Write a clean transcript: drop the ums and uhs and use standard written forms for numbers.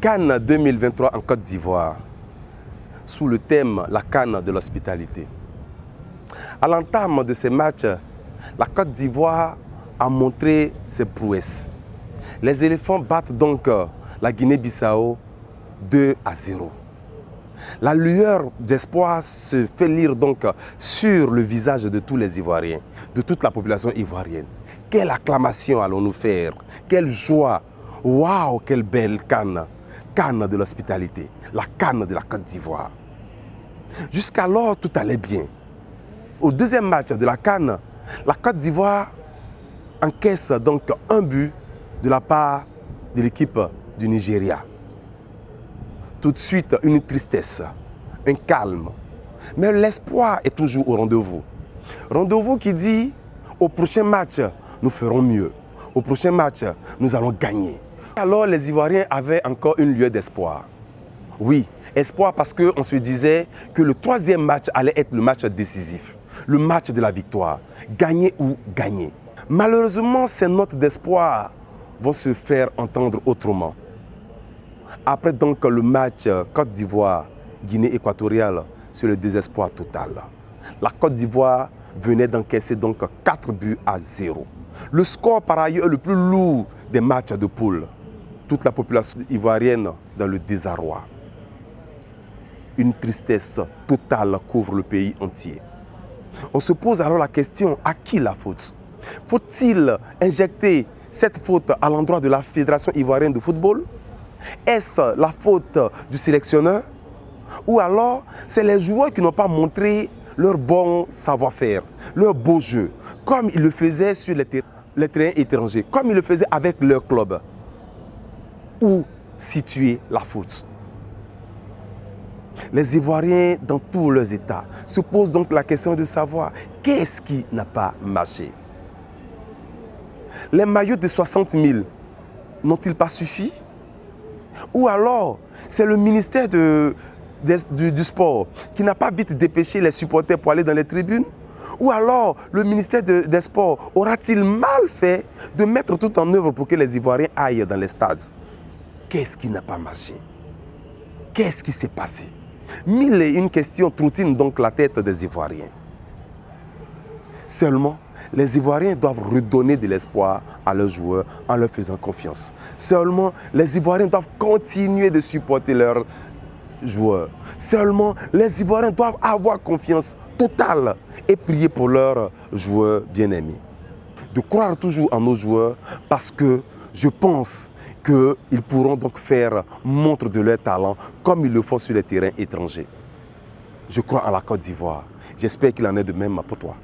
CAN 2023 en Côte d'Ivoire, sous le thème la CAN de l'hospitalité. À l'entame de ces matchs, la Côte d'Ivoire a montré ses prouesses. Les éléphants battent donc la Guinée-Bissau 2-0. La lueur d'espoir se fait lire donc sur le visage de tous les Ivoiriens, de toute la population ivoirienne. Quelle acclamation allons-nous faire? Quelle joie! Waouh, quelle belle CAN! CAN de l'hospitalité, la CAN de la Côte d'Ivoire. Jusqu'alors, tout allait bien. Au deuxième match de la CAN, la Côte d'Ivoire encaisse donc un but de la part de l'équipe du Nigeria. Tout de suite, une tristesse, un calme. Mais l'espoir est toujours au rendez-vous. Rendez-vous qui dit, au prochain match, nous ferons mieux. Au prochain match, nous allons gagner. Alors les Ivoiriens avaient encore une lueur d'espoir. Oui, espoir parce qu'on se disait que le troisième match allait être le match décisif, le match de la victoire, gagner ou gagner. Malheureusement, ces notes d'espoir vont se faire entendre autrement. Après donc le match Côte d'Ivoire, Guinée équatoriale, c'est le désespoir total. La Côte d'Ivoire venait d'encaisser donc 4-0. Le score par ailleurs le plus lourd des matchs de poule. Toute la population ivoirienne dans le désarroi. Une tristesse totale couvre le pays entier. On se pose alors la question, à qui la faute? Faut-il injecter cette faute à l'endroit de la Fédération ivoirienne de football? Est-ce la faute du sélectionneur? Ou alors, c'est les joueurs qui n'ont pas montré leur bon savoir-faire, leur beau jeu, comme ils le faisaient sur les terrains étrangers, comme ils le faisaient avec leur club? Où situer la faute? Les Ivoiriens, dans tous leurs états, se posent donc la question de savoir qu'est-ce qui n'a pas marché. Les maillots de 60 000 n'ont-ils pas suffi? Ou alors, c'est le ministère du sport qui n'a pas vite dépêché les supporters pour aller dans les tribunes? Ou alors, le ministère des Sports aura-t-il mal fait de mettre tout en œuvre pour que les Ivoiriens aillent dans les stades? Qu'est-ce qui n'a pas marché? Qu'est-ce qui s'est passé? Mille et une questions trottinent donc la tête des Ivoiriens. Seulement, les Ivoiriens doivent redonner de l'espoir à leurs joueurs en leur faisant confiance. Seulement, les Ivoiriens doivent continuer de supporter leurs joueurs. Seulement, les Ivoiriens doivent avoir confiance totale et prier pour leurs joueurs bien-aimés. De croire toujours en nos joueurs parce que je pense qu'ils pourront donc faire montre de leur talent comme ils le font sur les terrains étrangers. Je crois en la Côte d'Ivoire. J'espère qu'il en est de même pour toi.